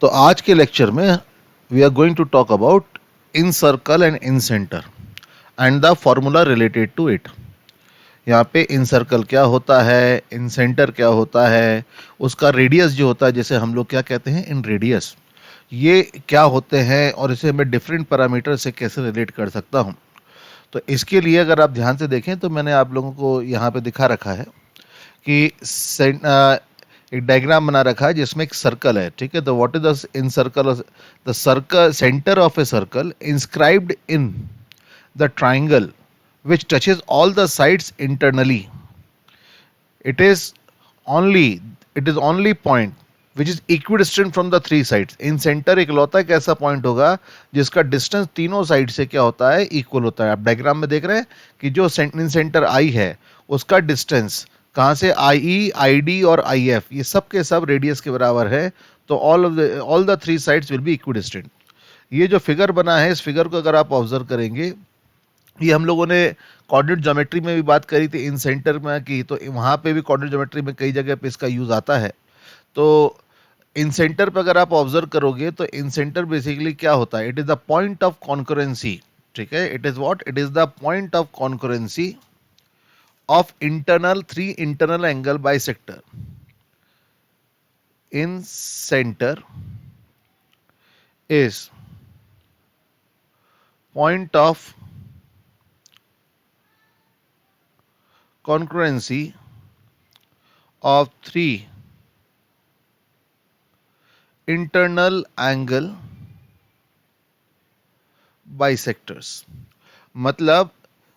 तो आज के लेक्चर में we are going to talk about incircle and incentre and the formula related to it. यहाँ पे इन सर्कल क्या होता है, इन सेंटर क्या होता है, उसका रेडियस जो होता है, जैसे हम लोग क्या कहते हैं इन रेडियस, ये क्या होते हैं और इसे मैं डिफरेंट पैरामीटर से कैसे रिलेट कर सकता हूँ। तो इसके लिए अगर आप ध्यान से देखें तो मैंने आप लोगों को यहाँ पे दिखा रखा है कि एक डायग्राम बना रखा है जिसमें एक सर्कल है, ठीक है। तो what is the in circle, the circle centre of a circle inscribed in the triangle which touches all the sides internally. it is only it is only point which is equidistant from the three sides. in center इकलौता एक ऐसा point होगा जिसका distance तीनों side से क्या होता है, इक्वल होता है। आप डायग्राम में देख रहे हैं कि जो इन सेंटर आई है उसका डिस्टेंस कहाँ से, आई ई, आई डी और आई एफ, ये सब के सब रेडियस के बराबर है। तो all the three sides will be equidistant. ये जो फिगर बना है, इस फिगर को अगर आप ऑब्जर्व करेंगे, ये हम लोगों ने कोऑर्डिनेट ज्योमेट्री में भी बात करी थी, इन सेंटर में की, तो वहाँ पे भी कोऑर्डिनेट ज्योमेट्री में कई जगह पे इसका यूज आता है। तो इन सेंटर पे अगर आप ऑब्जर्व करोगे तो इन सेंटर बेसिकली क्या होता है, it is the point of concurrency, ठीक है। It is what, it is the point of concurrency of internal three internal angle bisector. In centre is point of concurrency of three internal angle bisectors। मतलब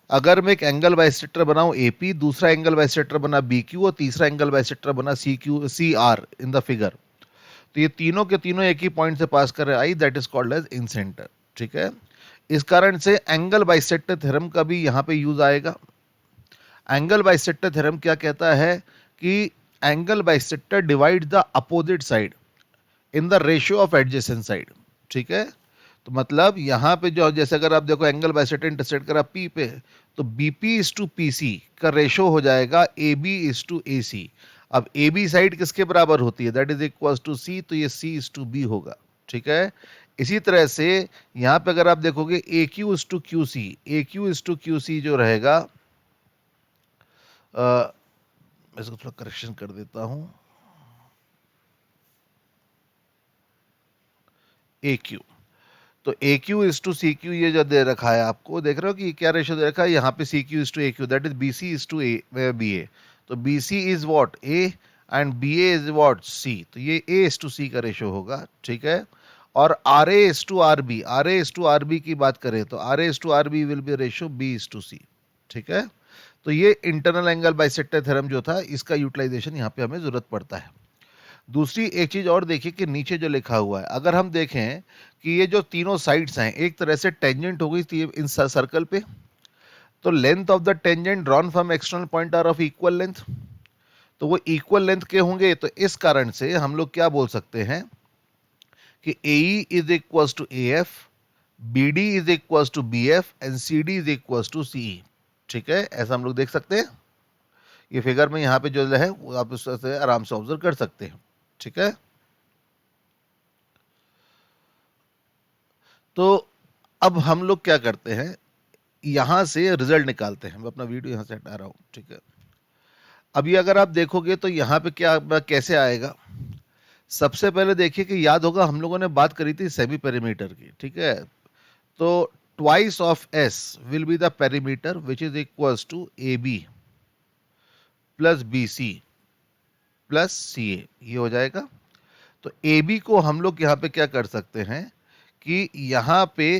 अगर मैं एक angle bisector बनाऊं AP, दूसरा angle bisector बना BQ और तीसरा angle bisector बना CR इन द फिगर, तो ये तीनों के तीनों एक ही पॉइंट से पास कर रहे हैं, I that is called as incentre, ठीक है। इस कारण से एंगल बाइसेक्टर थ्योरम का भी यहाँ पे यूज आएगा। एंगल बाइसेक्टर थ्योरम क्या कहता है कि angle bisector divide the opposite side in the ratio of adjacent side, ठीक है। तो मतलब यहाँ पे जो, जैसे अगर आप देखो एंगल बाइसेक्टर इंटरसेक्ट करा P पे, तो BP इज टू PC का रेशियो हो जाएगा AB इज टू AC। अब AB साइड किसके बराबर होती है, that is equal to C, तो ये C इज टू B होगा, ठीक है। इसी तरह से यहाँ पे अगर आप देखोगे AQ is to QC, AQ is to QC जो रहेगा, मैं इसको थोड़ा करेक्शन कर देता हूं, AQ, तो AQ इज टू CQ ये जो दे रखा है आपको, देख रहे हो कि क्या रेशियो दे रखा है, यहाँ पे CQ is to AQ, that is BC is to BA। तो BC is what, A and BA is what, C, तो ये A इज टू C का रेशियो होगा, ठीक है। और RA is to RB, RA is to RB की बात करें तो RA is to RB will be ratio B is to C, ठीक है। तो ये इंटरनल एंगल बाइसेक्टर थ्योरम जो था, इसका यूटिलाइजेशन यहाँ पे हमें जरूरत पड़ता है। दूसरी एक चीज और देखिए कि नीचे जो लिखा हुआ है, अगर हम देखें कि ये जो तीनों साइड्स हैं एक तरह से टेंजेंट हो गई थी इन सर्कल पे, तो length of the tangent drawn from external point are of equal length, तो वो इक्वल लेंथ के होंगे। तो इस कारण से हम लोग क्या बोल सकते हैं कि AE is equal to AF, BD is equal to BF and CD is equal to CE, ठीक है। ऐसा हम लोग देख सकते हैं, ये फिगर में यहाँ पे जो है वो आप उससे आराम से ऑब्जर्व कर सकते हैं, ठीक है। तो अब हम लोग क्या करते हैं, यहां से रिजल्ट निकालते हैं। मैं अपना वीडियो यहां से हटा रहा हूं, ठीक है। अभी अगर आप देखोगे तो यहाँ पे क्या कैसे आएगा, सबसे पहले देखिए कि याद होगा हम लोगों ने बात करी थी सेमी पेरीमीटर की, ठीक है। तो twice of S will be the perimeter which is equals to AB plus BC plus CA, ये हो जाएगा। तो AB को हम लोग यहाँ पे क्या कर सकते हैं कि यहाँ पे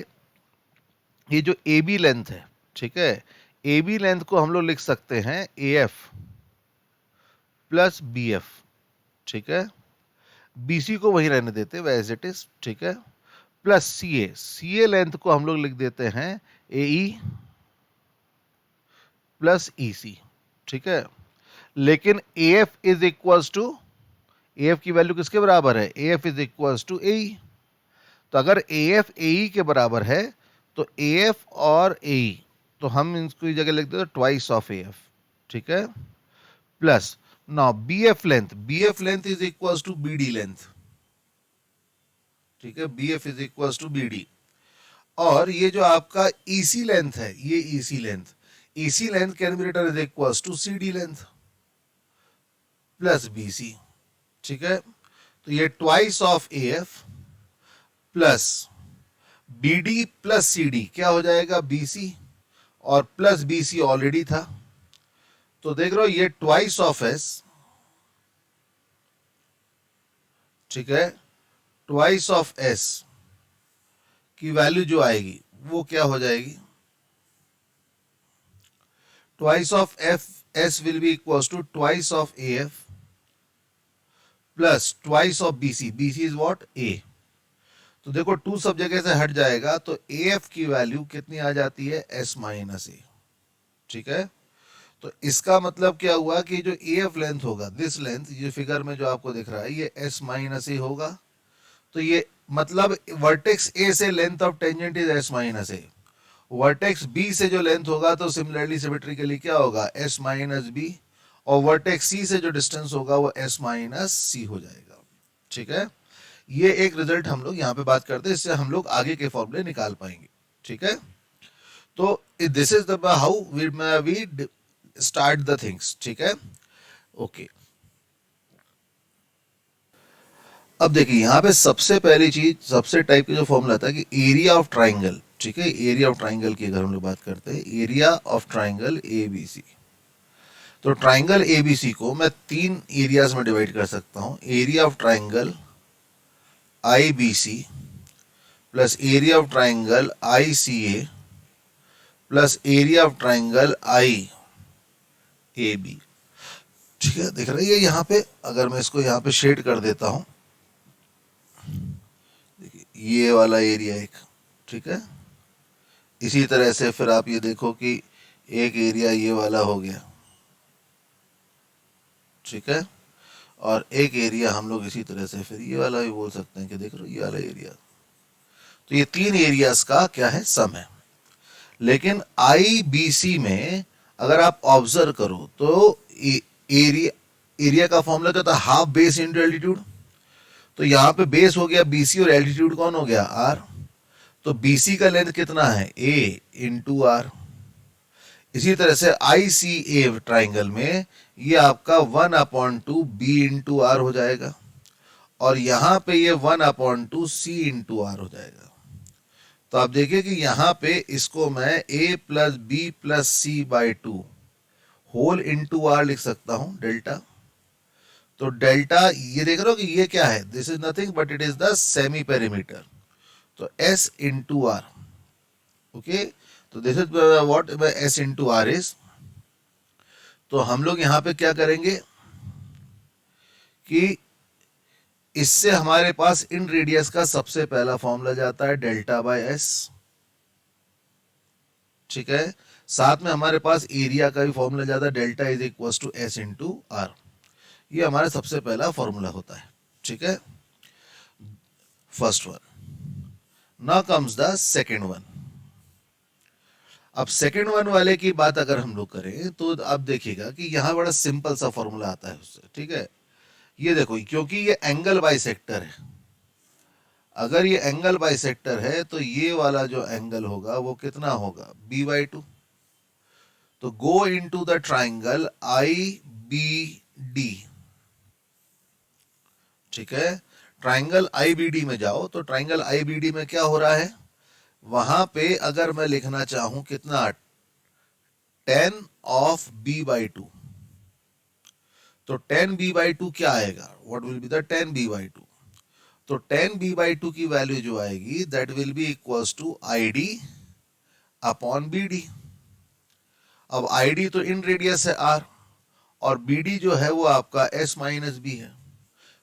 ये जो AB लेंथ है, ठीक है, AB लेंथ को हम लोग लिख सकते हैं AF प्लस BF, ठीक है। BC को वही रहने देते हैं एज इट इज, ठीक है, प्लस CA लेंथ को हम लोग लिख देते हैं AE प्लस EC, ठीक है। लेकिन AF is equal to, AF की वैल्यू किसके बराबर है, AF is equal to AE। तो अगर AF AE के बराबर है तो AF और AE, तो हम इसको जगह लिख देते ट्वाइस ऑफ AF, ठीक है, plus now BF length is equal to BD length, ठीक है, B F is equal to B D. और ये जो आपका ईसी लेंथ है, ये EC length can be written is equal to C D length plus B C. ठीक है, तो ये twice of A F plus B D plus C D क्या हो जाएगा, बी सी, और प्लस बी सी ऑलरेडी था, तो देख रहे हो ये ट्वाइस ऑफ एस, ठीक है, ट्वाइस ऑफ एस की वैल्यू जो आएगी वो क्या हो जाएगी, twice of F S will be equal to twice of A F plus twice of B C is what, A. तो देखो टू सब जगह से हट जाएगा, तो ए एफ की वैल्यू कितनी आ जाती है, एस माइनस ए। ठीक है, तो इसका मतलब क्या हुआ कि जो ए एफ लेंथ होगा, दिस लेंथ, ये फिगर में जो आपको दिख रहा है ये एस माइनस ए होगा। तो ये मतलब वर्टेक्स ए से length of tangent is S minus A, vertex B से जो लेंथ होगा तो सिमिलरली सिमेट्रिकली क्या होगा, एस माइनस बी, और वर्टेक्स सी से जो डिस्टेंस होगा वो एस माइनस सी हो जाएगा। ठीक है, ये एक रिजल्ट हम लोग यहाँ पे बात करते हैं, इससे हम लोग आगे के फॉर्मूले निकाल पाएंगे। ठीक है, तो this is the how we start the things. ठीक है, ओके। अब देखिए यहाँ पे सबसे पहली चीज, सबसे टाइप की जो फॉर्मूला था कि एरिया ऑफ ट्राइंगल। ठीक है, एरिया ऑफ ट्राइंगल की अगर हम लोग बात करते हैं, area of triangle A B C, तो ट्राइंगल ए बी सी को मैं तीन एरियाज में डिवाइड कर सकता हूं, area of triangle I B C plus area of triangle I C A plus area of triangle I A B. ठीक है, दिख रही है यहाँ पे, अगर मैं इसको यहाँ पे शेड कर देता हूं, देखिए ये वाला एरिया एक, ठीक है, इसी तरह से फिर आप ये देखो कि एक एरिया ये वाला हो गया, ठीक है, और एक एरिया हम लोग इसी तरह से फिर ये वाला भी बोल सकते हैं कि देख रहे हो ये वाला एरिया। तो ये तीन एरियाज का क्या है, सम है। लेकिन आई बी सी में अगर आप ऑब्जर्व करो तो एरिया का फॉर्मूला क्या था, हाफ बेस इंटू एल्टीट्यूड। तो यहाँ पे बेस हो गया बीसी और एल्टीट्यूड कौन हो गया, आर। तो बीसी का लेंथ कितना है, ए इंटू आर। इसी तरह से आई सी ए ट्राइंगल में ये आपका 1/2 बी इंटू आर हो जाएगा, और यहां पे ये 1/2 सी इंटू आर हो जाएगा। तो आप देखिए कि यहां पे इसको मैं a plus B plus C by two whole into R लिख सकता हूं, डेल्टा। तो डेल्टा ये देख रहे हो कि ये क्या है, this is nothing but it is the semi perimeter, तो s इंटू आर। ओके, तो this is what s into R is. तो हम लोग यहां पे क्या करेंगे कि इससे हमारे पास इन रेडियस का सबसे पहला फॉर्मूला जाता है डेल्टा बाय एस। ठीक है, साथ में हमारे पास एरिया का भी फॉर्मूला जाता है, delta is equal to S into R. ये हमारा सबसे पहला फॉर्मूला होता है। ठीक है, first one. Now comes the second one. अब सेकेंड वन वाले की बात अगर हम लोग करें तो आप देखिएगा कि यहां बड़ा सिंपल सा फॉर्मूला आता है उससे। ठीक है, ये देखो क्योंकि ये एंगल बाइसेक्टर है, अगर ये एंगल बाइसेक्टर है तो ये वाला जो एंगल होगा वो कितना होगा, b बाई टू। तो गो इनटू द ट्राइंगल आई बी डी। ठीक है, ट्राइंगल आई बी डी में जाओ, तो ट्राइंगल आई बी डी में क्या हो रहा है, वहां पे अगर मैं लिखना चाहूं कितना, 10 ऑफ b बाई टू, तो 10b बाई टू क्या आएगा, what will be the 10b by two. तो 10b बाई टू की वैल्यू जो आएगी that will be equals to I D upon B D. अब आई डी तो इन रेडियस है आर, और बी डी जो है वो आपका एस माइनस बी है।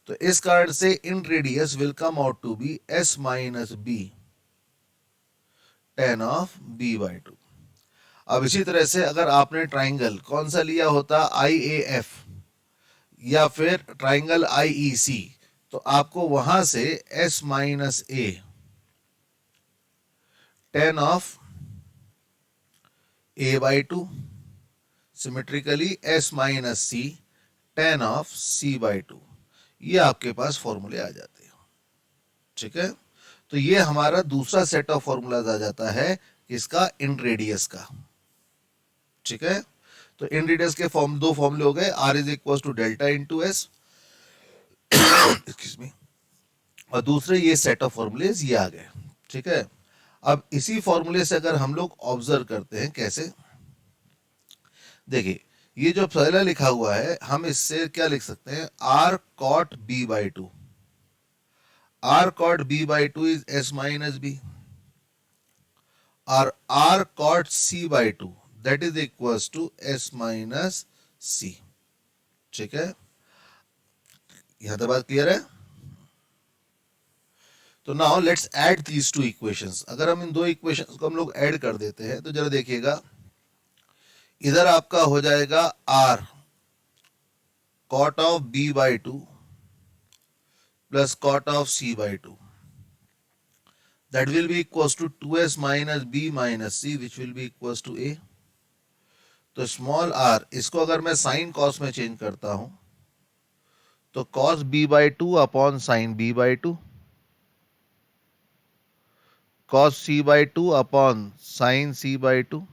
तो इस कारण से inradius will come out to be S minus B 10 of b by two. अब इसी तरह से अगर आपने ट्राइंगल कौन सा लिया होता, आई ए एफ या फिर ट्राइंगल आई ई सी, तो आपको वहां से s minus A 10 of a by two, symmetrically s minus C 10 of c by two, ये आपके पास फॉर्मूले आ जाते हैं। ठीक है, तो ये हमारा दूसरा सेट ऑफ फॉर्मूलाज आ जाता है इसका इन रेडियस का। ठीक है, तो इन रेडियस के दो फॉर्मूले हो गए, R is equal to delta into S, excuse me, और दूसरे ये सेट ऑफ फॉर्मूलेज ये आ गए। ठीक है, अब इसी फॉर्मूले से अगर हम लोग ऑब्जर्व करते हैं कैसे, देखिए ये जो पहला लिखा हुआ है हम इससे क्या लिख सकते हैं, r cot B by two, r cot B by two is S minus B, और r cot C by two that is equal to s minus c. ठीक है, यहां तक बात क्लियर है। तो now let's add these two equations. अगर हम इन दो इक्वेशंस को हम लोग ऐड कर देते हैं तो जरा देखिएगा, इधर आपका हो जाएगा r cot of B by two plus cot of C by two, that will be equal to 2s minus b minus c which will be equal to a. तो स्मॉल आर, इसको अगर मैं साइन कॉस में change करता हूं तो cos B by two upon sine B by two, cos C by two upon sine C by two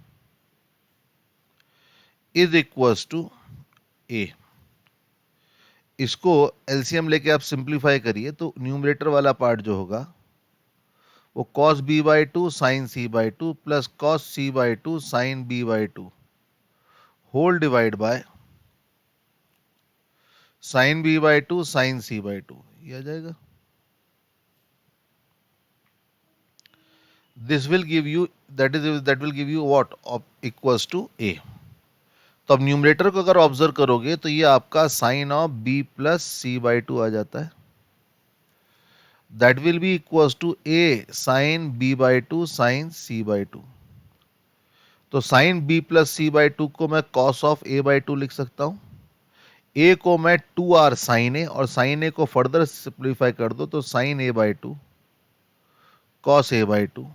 is equals to a. इसको LCM लेके आप सिंप्लीफाई करिए तो न्यूमरेटर वाला पार्ट जो होगा वो cos B by two sine C by two plus cos C by two sine B by two whole divide by sine B by two sine C by two, ये आ जाएगा। This will give you that will give you what equals to a. तो अब numerator को अगर observe करोगे तो ये आपका sine of B plus C by two आ जाता है, that will be equals to a sine B by two sine C by two. तो sine B plus C by two को मैं cos of A by two लिख सकता हूं, ए को मैं 2r साइन ए, और साइन ए को फर्दर सिंप्लीफाई कर दो तो sine A by two cos A by two,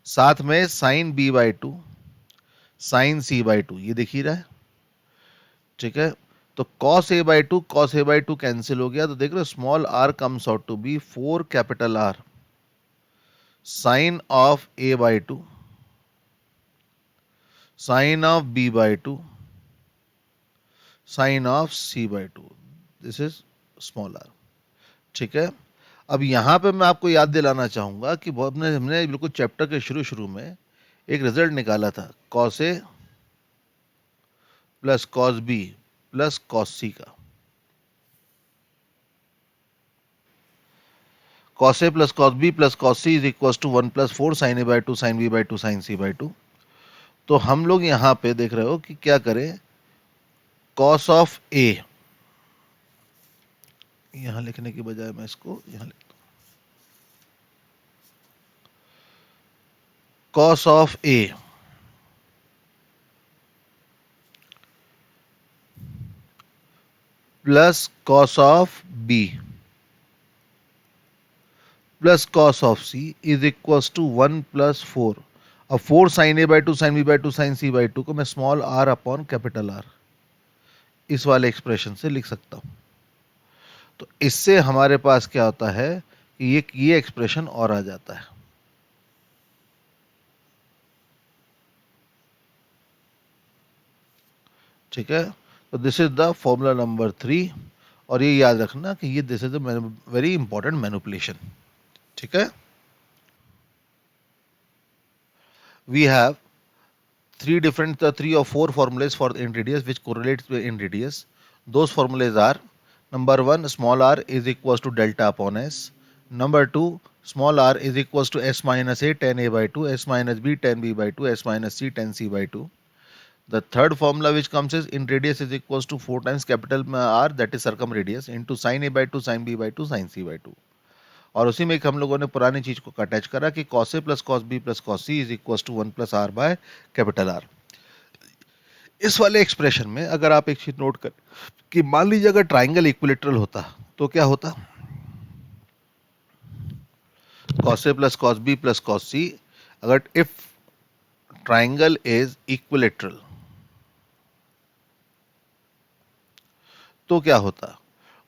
साथ में sine B by two sine C by two, ये दिख ही रहा है। ठीक है, तो cos a by two cos a by two cancel हो गया, तो देख रहे हो small r comes out to be 4 capital R sine of a by two sine of b by two sine of c by two, this is small r। ठीक है, अब यहां पे मैं आपको याद दिलाना चाहूंगा कि हमने बिल्कुल चैप्टर के शुरू शुरू में एक रिजल्ट निकाला था cos a plus cos b plus cos c का। cos a plus cos b plus cos c is equal to 1 plus 4 sine A by two sine B by two sine C by two. तो हम लोग यहां पे देख रहे हो कि क्या करें, cos ऑफ a, यहां लिखने की बजाय मैं इसको यहां लिखता हूं, cos of a plus cos of b plus cos of c is equal to 1 plus 4। अब 4 sine A by two sine B by two sine C by two को मैं small r upon capital R इस वाले expression से लिख सकता हूं। तो इससे हमारे पास क्या होता है कि ये एक्सप्रेशन और आ जाता है। ठीक है, तो this is the formula number 3, और ये याद रखना कि ये this is a very important manipulation. ठीक है, we have three or four formulas for in radius which correlates with in radius. Those formulas are: number 1, small r is equals to delta upon s; number 2, small r is equals to s minus a tan a by 2, s minus b tan b by 2, s minus c tan c by 2. The third formula which comes is in radius is equals to 4 times capital R, that is circumradius, into sin a by 2 sin b by 2 sin c by 2. और उसी में एक हम लोगों ने पुरानी चीज को अटैच करा कि cos a plus cos b plus cos c is equal to 1 plus r by capital R। इस वाले एक्सप्रेशन में अगर आप एक चीज नोट कर कि मान लीजिए अगर ट्राइंगल इक्विलेटरल होता तो क्या होता, cos a plus cos b plus cos c, अगर इफ ट्राइंगल इज इक्विलेटरल तो क्या होता,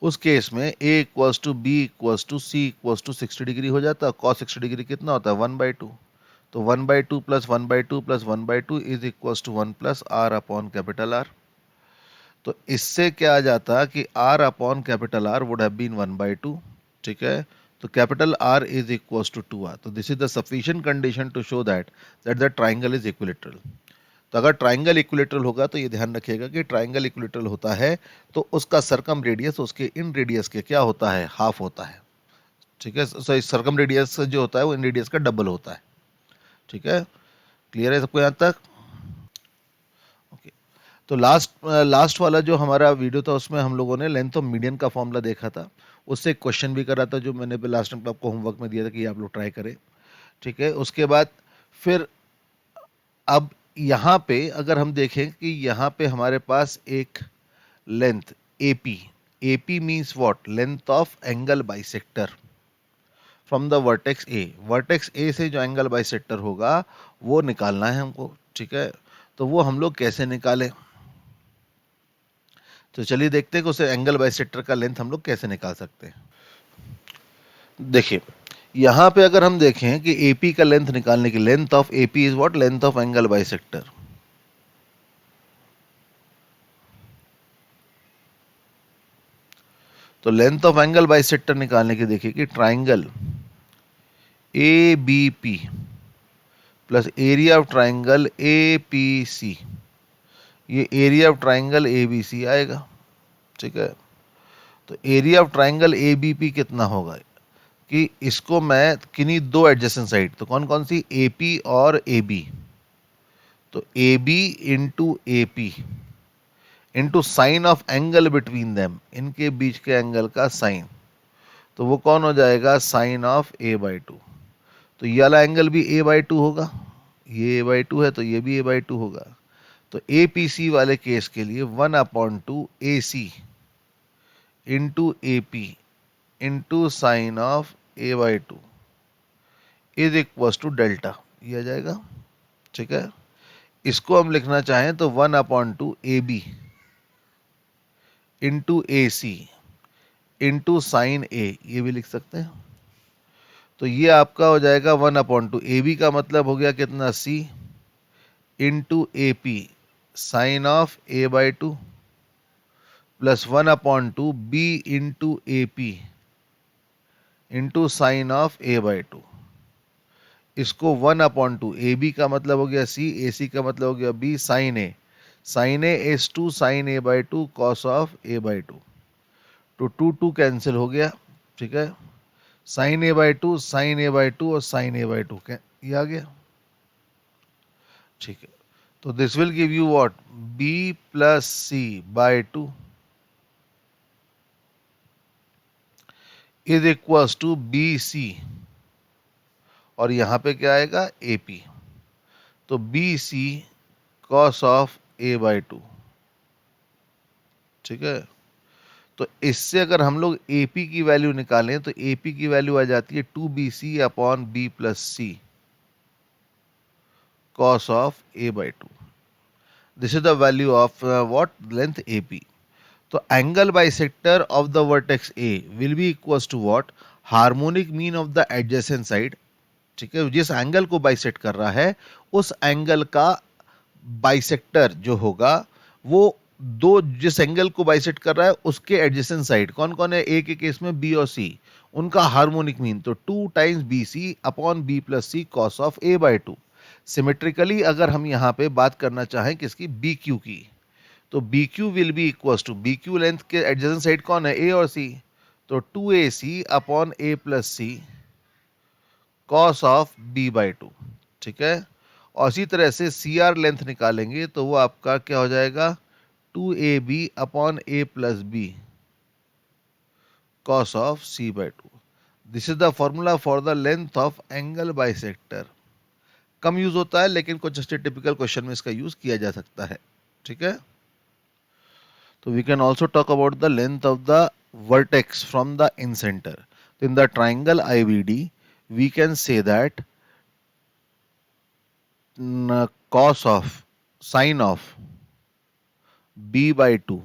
उस केस में a equals to B equals to C equals to 60 degree हो जाता है। cos 60 डिग्री कितना होता है 1/2। तो 1/2 plus 1/2 plus 1/2 is equals to 1 plus R upon capital R. तो इससे क्या आ जाता कि r upon capital R would have been 1/2। ठीक है, तो capital R is equals to 2r। तो this is the sufficient condition to show that the triangle is equilateral. तो अगर ट्राइंगल इक्विलेटरल होगा तो ये ध्यान रखिएगा कि ट्राइंगल इक्विलेटरल होता है तो उसका सरकम रेडियस उसके इन रेडियस के क्या होता है, हाफ होता है। ठीक है, सो सरकम रेडियस जो होता है वो इन रेडियस का डबल होता है। ठीक है, क्लियर है सबको यहाँ तक? ओके, तो लास्ट वाला जो हमारा वीडियो था उसमें हम लोगों ने लेंथ ऑफ मीडियन का फॉर्मूला देखा था। उससे एक क्वेश्चन भी करा था जो मैंने लास्ट टाइम आपको होमवर्क में दिया था कि आप लोग ट्राई करें। ठीक है, उसके बाद फिर अब यहाँ पे अगर हम देखें कि यहाँ पे हमारे पास एक length AP, AP means what, length of angle bisector from the vertex A। Vertex A से जो एंगल बाइसेक्टर होगा वो निकालना है हमको। ठीक है, तो वो हम लोग कैसे निकालें? तो चलिए देखते हैं कि उसे एंगल बाइसेक्टर का लेंथ हम लोग कैसे निकाल सकते हैं। देखिए यहाँ पे अगर हम देखें कि AP का लेंथ निकालने की, length of AP is what, length of angle bisector. तो लेंथ ऑफ एंगल बाइसेक्टर निकालने की देखिए कि triangle ABP plus area of triangle APC, ये एरिया ऑफ ट्राइंगल ABC आएगा। ठीक है, तो एरिया ऑफ ट्राइंगल ABP कितना होगा कि इसको मैं किन्हीं दो एडजेसेंट साइड, तो कौन कौन सी, AP और AB, तो AB into AP into sine of angle between them, इनके बीच के एंगल का साइन, तो वो कौन हो जाएगा, साइन ऑफ A/2। तो ये वाला एंगल भी A/2 होगा, ये A/2 है तो ये भी A/2 होगा। तो APC वाले केस के लिए 1/2 AC into AP into sine of A/2 is equal to delta, ये आ जाएगा। ठीक है, इसको हम लिखना चाहें तो 1/2 AB into AC into sine A, ये भी लिख सकते हैं। तो ये आपका हो जाएगा 1/2, AB का मतलब हो गया कितना, C into AP sine of A/2 plus 1/2 B into AP into sine of A/2। इसको 1/2, AB का मतलब हो गया C, AC का मतलब हो गया B, sine A is to sine A/2 cos of A/2। तो 2 कैंसिल हो गया। ठीक है, साइन A/2 और साइन A/2 ये आ गया। ठीक है, तो this will give you what, B plus C/2 is equals to BC, और यहां पे क्या आएगा, AP, तो BC कॉस ऑफ A/2। ठीक है, तो इससे अगर हम लोग AP की वैल्यू निकालें तो AP की वैल्यू आ जाती है 2BC upon B plus C cos of A/2। This is the value of what, length AP। तो angle bisector of the vertex A will be equals to what, harmonic mean of the adjacent side. ठीक है, जिस angle को bisect कर रहा है उस angle का बाइसेक्टर जो होगा वो दो, जिस एंगल को बाइसेक्ट कर रहा है उसके एडजेसेंट साइड कौन कौन है, ए के केस में B और C, उनका हार्मोनिक मीन, तो 2 times BC upon B plus C cos of A/2। Symmetrically अगर हम यहाँ पे बात करना चाहें किसकी, BQ की, तो BQ will be equals to, BQ length के एडजेसेंट साइड कौन है, A और C, तो 2AC अपॉन A plus C cos of B/2। ठीक है, और इसी तरह से CR लेंथ निकालेंगे तो वो आपका क्या हो जाएगा, 2AB upon A plus B cos of C/2। This is the formula for the length of angle bisector. Come use होता है लेकिन कुछ ऐसे टिपिकल क्वेश्चन में इसका यूज किया जा सकता है। ठीक है, तो we can also talk about the length of the vertex from the incentre. In the triangle IVD we can say that cos of, sine of B/2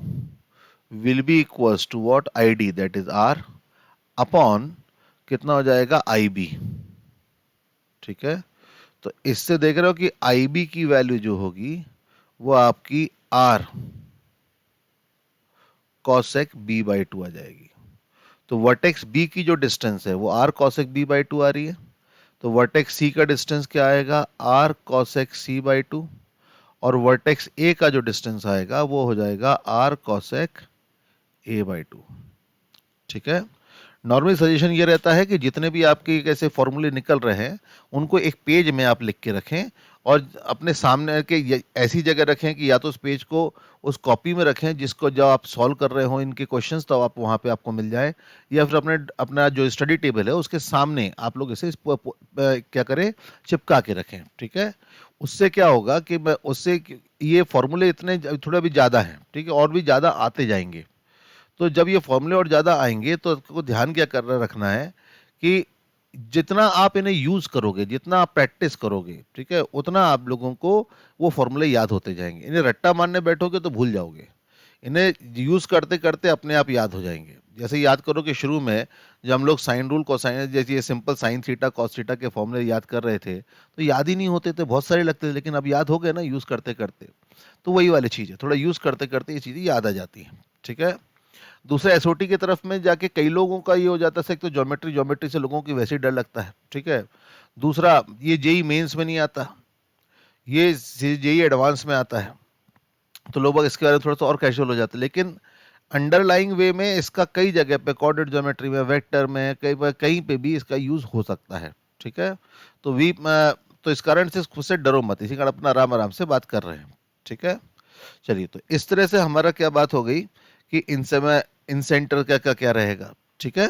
will be equals to what, I D that is R upon कितना हो जाएगा आई B. ठीक है, तो इससे देख रहे हो कि आई बी की वैल्यू जो होगी वो आपकी r cosec B by two आ जाएगी। तो वर्टेक्स बी की जो डिस्टेंस है वो r cosec B by two आ रही है। तो वर्टेक्स सी का डिस्टेंस क्या आएगा, r cosec C by two, और वर्टेक्स ए का जो डिस्टेंस आएगा वो हो जाएगा r cosec A by two. ठीक है, नॉर्मली सजेशन ये रहता है कि जितने भी आपके कैसे फॉर्मूले निकल रहे हैं उनको एक पेज में आप लिख के रखें और अपने सामने के ऐसी जगह रखें कि या तो उस पेज को उस कॉपी में रखें जिसको जब आप सॉल्व कर रहे हो इनके क्वेश्चंस तो आप वहाँ पे आपको मिल जाए, या फिर अपने अपना जो स्टडी टेबल है उसके सामने आप लोग इसे क्या करें, चिपका के रखें। ठीक है, उससे क्या होगा कि उससे ये फॉर्मूले इतने थोड़ा भी ज़्यादा हैं, ठीक है, और भी ज़्यादा आते जाएंगे। तो जब ये फॉर्मूले और ज़्यादा आएंगे तो आपको ध्यान क्या करना रखना है कि जितना आप इन्हें यूज़ करोगे, जितना आप प्रैक्टिस करोगे, ठीक है, उतना आप लोगों को वो फॉर्मूले याद होते जाएंगे। इन्हें रट्टा मारने बैठोगे तो भूल जाओगे, इन्हें यूज़ करते करते अपने आप याद हो जाएंगे। जैसे याद करो कि शुरू में जब हम लोग साइन रूल कोसाइन जैसे ये simple sine theta cos theta के फॉर्मूले याद कर रहे थे तो याद ही नहीं होते थे, बहुत सारे लगते थे, लेकिन अब याद हो गए ना यूज़ करते करते। तो वही वाली चीज़ है, थोड़ा यूज़ करते करते ये चीज़ें याद आ जाती हैं। ठीक है, दूसरे एसओटी की तरफ में जाके कई लोगों का ये हो जाता है, एक तो ज्योमेट्री ज्योमेट्री से लोगों की वैसे ही डर लगता है। ठीक है, दूसरा ये जेई मेंस में नहीं आता, ये जेई एडवांस में आता है, तो लोग बाग इसके बारे में थोड़ा सा और कैजुअल हो जाते हैं। लेकिन अंडरलाइंग वे में इसका कई जगह पे कोऑर्डिनेट ज्योमेट्री में, वेक्टर में, कहीं पे भी इसका यूज हो सकता है। ठीक है, तो तो इस कारण से खुद से डरो मत, इसी कारण अपना आराम आराम से बात कर रहे हैं। ठीक है, चलिए, तो इस तरह से हमारा क्या बात हो गई कि इन समय इन सेंटर का क्या क्या रहेगा। ठीक है।